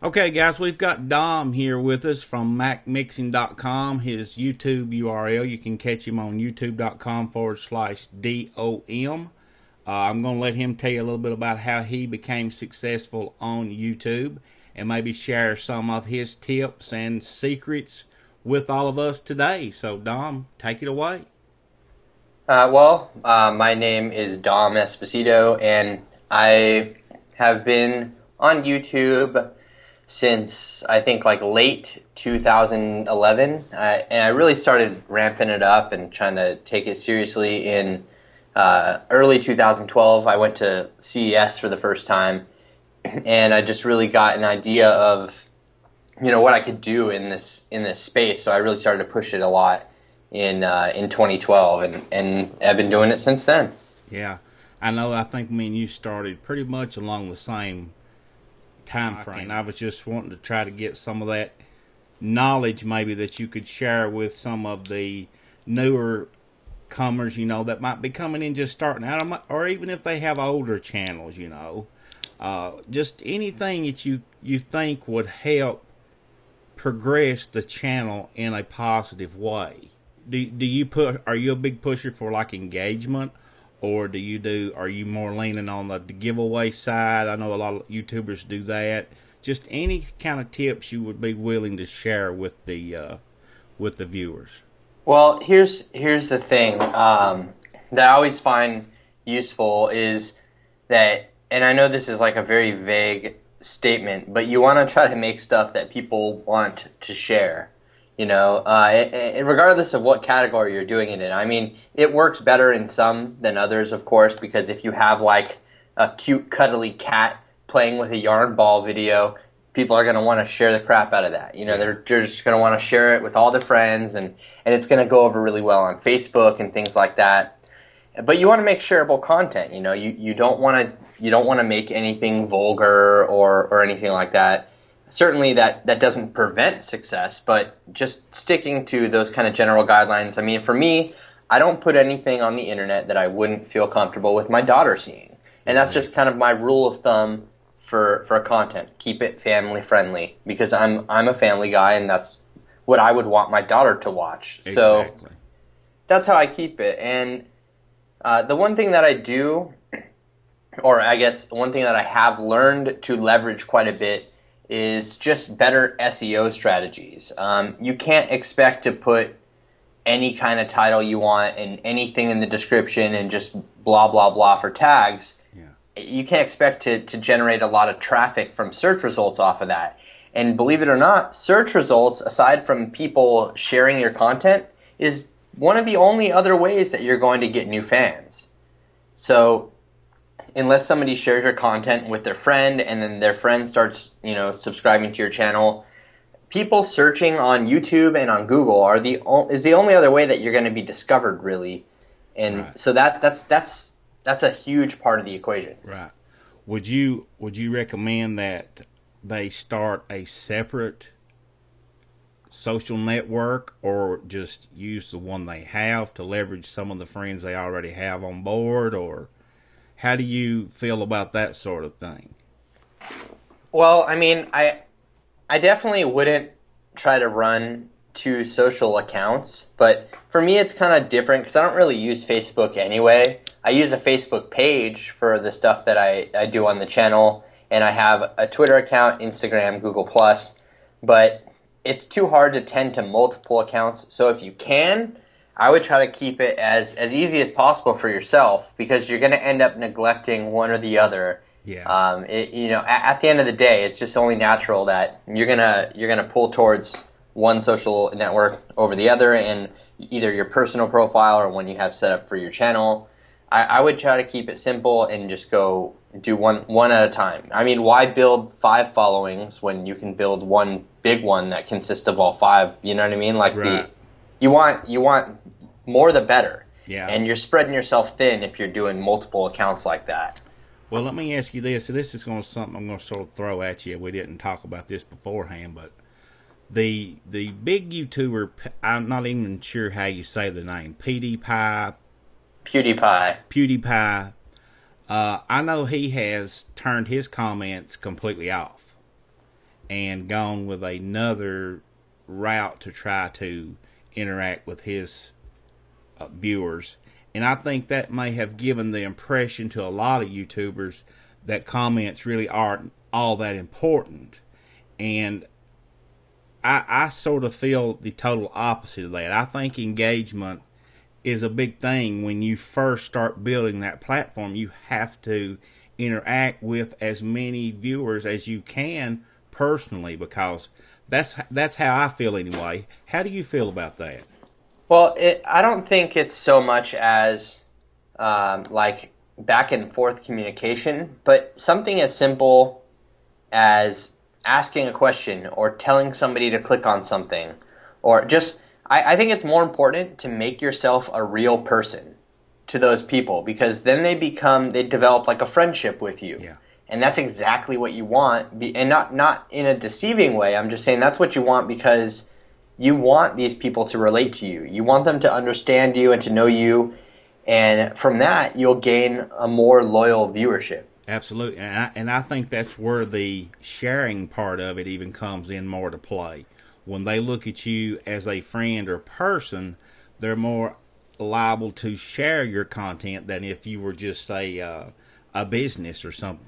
Okay, guys, we've got Dom here with us from Macmixing.com. His YouTube URL, you can catch him on youtube.com/DOM. I'm going to let him tell you a little bit about how he became successful on YouTube and maybe share some of his tips and secrets with all of us today. So, Dom, take it away. My name is Dom Esposito, and I have been on YouTube since I think like late 2011, and I really started ramping it up and trying to take it seriously in early 2012. I went to CES for the first time, and I just really got an idea of what I could do in this space. So I really started to push it a lot in 2012, and I've been doing it since then. Yeah, I know. I think me and you started pretty much along the same time frame. I was just wanting to try to get some of that knowledge maybe that you could share with some of the newer comers, that might be coming in just starting out, or even if they have older channels, just anything that you think would help progress the channel in a positive way. Are you a big pusher for like engagement, or are you more leaning on the giveaway side? I know a lot of YouTubers do that. Just any kind of tips you would be willing to share with the viewers. Well, here's the thing that I always find useful is that, and I know this is like a very vague statement, but you want to try to make stuff that people want to share. Regardless of what category you're doing it in. I mean, it works better in some than others, of course, because if you have like a cute, cuddly cat playing with a yarn ball video, people are going to want to share the crap out of that. They're just going to want to share it with all their friends, and it's going to go over really well on Facebook and things like that. But you want to make shareable content. You don't want to make anything vulgar or anything like that. Certainly that doesn't prevent success, but just sticking to those kind of general guidelines. I mean, for me, I don't put anything on the internet that I wouldn't feel comfortable with my daughter seeing. And that's just kind of my rule of thumb for content. Keep it family friendly, because I'm a family guy, and that's what I would want my daughter to watch. Exactly. So that's how I keep it. And the one thing that I do, or I guess one thing that I have learned to leverage quite a bit, is just better SEO strategies. You can't expect to put any kind of title you want and anything in the description and just blah, blah, blah for tags. Yeah. You can't expect to generate a lot of traffic from search results off of that. And believe it or not, search results, aside from people sharing your content, is one of the only other ways that you're going to get new fans. So unless somebody shares your content with their friend and then their friend starts, subscribing to your channel, people searching on YouTube and on Google is the only other way that you're going to be discovered, really. And right. So that's a huge part of the equation. Right. Would you recommend that they start a separate social network, or just use the one they have to leverage some of the friends they already have on board, or how do you feel about that sort of thing? Well, I mean, I definitely wouldn't try to run two social accounts, but for me it's kind of different because I don't really use Facebook anyway. I use a Facebook page for the stuff that I do on the channel, and I have a Twitter account, Instagram, Google+, but it's too hard to tend to multiple accounts. So if you can, I would try to keep it as easy as possible for yourself, because you're going to end up neglecting one or the other. Yeah. At the end of the day, it's just only natural that you're gonna pull towards one social network over the other, and either your personal profile or one you have set up for your channel. I would try to keep it simple and just go do one at a time. I mean, why build 5 followings when you can build one big one that consists of all 5? You know what I mean? Like right. You want more the better. Yeah. And you're spreading yourself thin if you're doing multiple accounts like that. Well, let me ask you this. So this is something I'm going to sort of throw at you. We didn't talk about this beforehand, but the big YouTuber, I'm not even sure how you say the name, PewDiePie. I know he has turned his comments completely off. and gone with another route to try to interact with his viewers. And I think that may have given the impression to a lot of YouTubers that comments really aren't all that important. And I sort of feel the total opposite of that. I think engagement is a big thing. When you first start building that platform, you have to interact with as many viewers as you can personally, because that's how I feel anyway. How do you feel about that? Well, I don't think it's so much as like back and forth communication, but something as simple as asking a question or telling somebody to click on something, or just I think it's more important to make yourself a real person to those people, because then they develop like a friendship with you. Yeah. And that's exactly what you want, and not in a deceiving way. I'm just saying that's what you want, because you want these people to relate to you. You want them to understand you and to know you, and from that you'll gain a more loyal viewership. Absolutely, and I think that's where the sharing part of it even comes in more to play. When they look at you as a friend or person, they're more liable to share your content than if you were just a business or some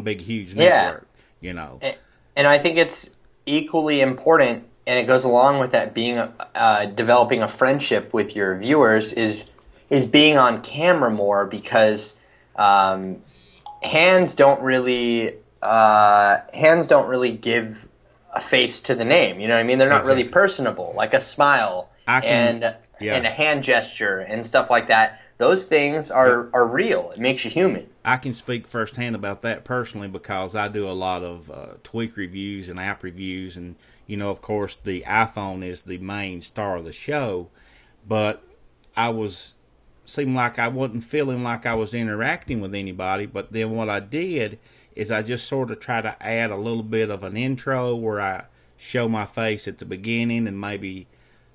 big huge network. Yeah. You know. And I think it's equally important, and it goes along with that, being developing a friendship with your viewers is being on camera more, because hands don't really give a face to the name. You know what I mean? They're not really personable, like a smile and a hand gesture and stuff like that. Those things are real. It makes you human. I can speak firsthand about that personally, because I do a lot of tweak reviews and app reviews, and of course the iPhone is the main star of the show, but seemed like I wasn't feeling like I was interacting with anybody. But then what I did is I just sort of try to add a little bit of an intro where I show my face at the beginning, and maybe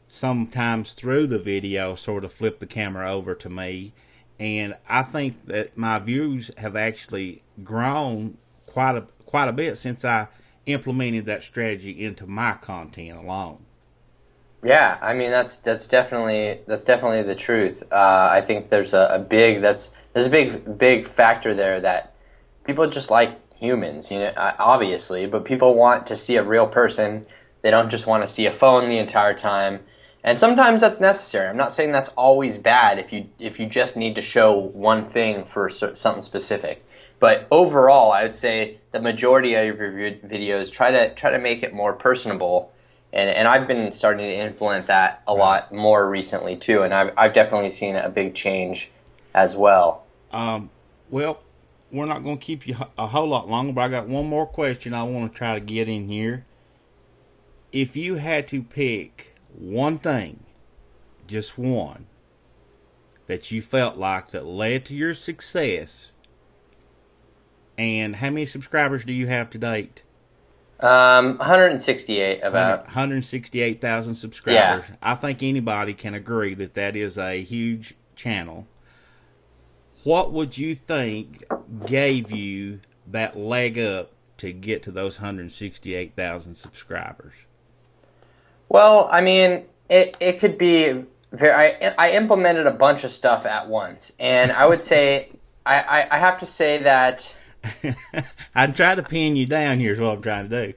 sometimes through the video sort of flip the camera over to me. And I think that my views have actually grown quite a bit since I implemented that strategy into my content alone. Yeah, I mean that's definitely the truth. I think there's a big factor there, that people just like humans, obviously, but people want to see a real person. They don't just want to see a phone the entire time. And sometimes that's necessary. I'm not saying that's always bad if you just need to show one thing for something specific. But overall, I would say the majority of your videos try to make it more personable. And I've been starting to implement that a lot more recently too, and I've definitely seen a big change as well. Well, we're not going to keep you a whole lot longer, but I got one more question I want to try to get in here. If you had to pick one thing, just one, that you felt like that led to your success, and how many subscribers do you have to date? 168 about. 168,000 subscribers. Yeah. I think anybody can agree that is a huge channel. What would you think gave you that leg up to get to those 168,000 subscribers? Well, I mean, it could be I implemented a bunch of stuff at once, and I would say I have to say that I'm trying to pin you down here is what I'm trying to do.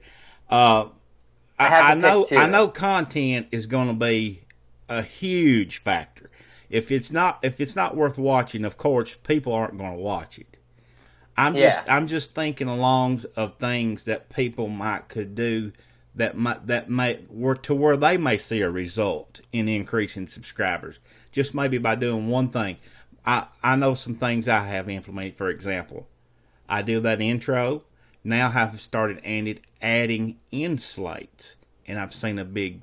I know content is going to be a huge factor. If it's not worth watching, of course, people aren't going to watch it. I'm just thinking along of things that people could do that where they may see a result in increasing subscribers. Just maybe by doing one thing. I know some things I have implemented. For example, I do that intro. Now I have started adding in slates, and I've seen a big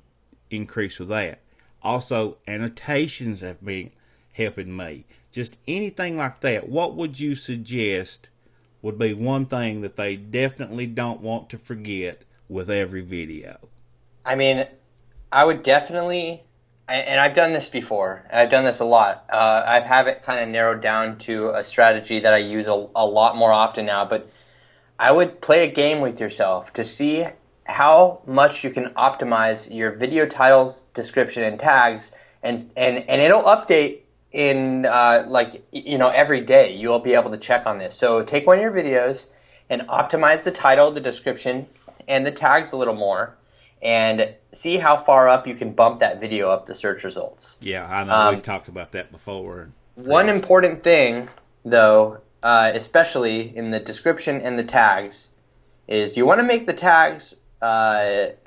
increase with that. Also, annotations have been helping me. Just anything like that. What would you suggest would be one thing that they definitely don't want to forget with every video? I mean, I would definitely, and I've done this before, and I've done this a lot. I have it kind of narrowed down to a strategy that I use a lot more often now, but I would play a game with yourself to see how much you can optimize your video titles, description, and tags, and it'll update in every day. You'll be able to check on this. So take one of your videos and optimize the title, the description, and the tags a little more, and see how far up you can bump that video up the search results. Yeah, I know. We've talked about that before. One important thing, though, especially in the description and the tags, is you want to make the tags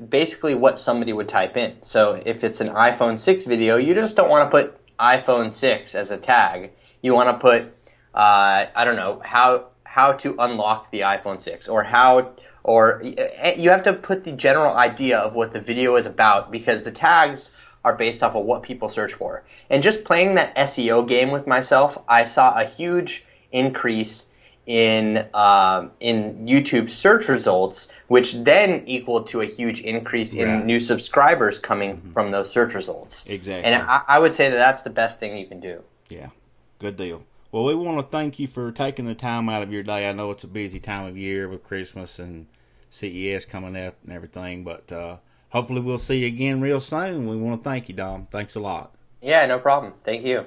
basically what somebody would type in. So if it's an iPhone 6 video, you just don't want to put iPhone 6 as a tag. You want to put, I don't know, how to unlock the iPhone 6, or you have to put the general idea of what the video is about, because the tags are based off of what people search for. And just playing that SEO game with myself, I saw a huge increase in YouTube search results, which then equaled to a huge increase in new subscribers coming from those search results. Exactly. And I would say that that's the best thing you can do. Yeah, good deal. Well, we want to thank you for taking the time out of your day. I know it's a busy time of year with Christmas and CES coming up and everything, but hopefully we'll see you again real soon. We want to thank you, Dom. Thanks a lot. Yeah, no problem. Thank you.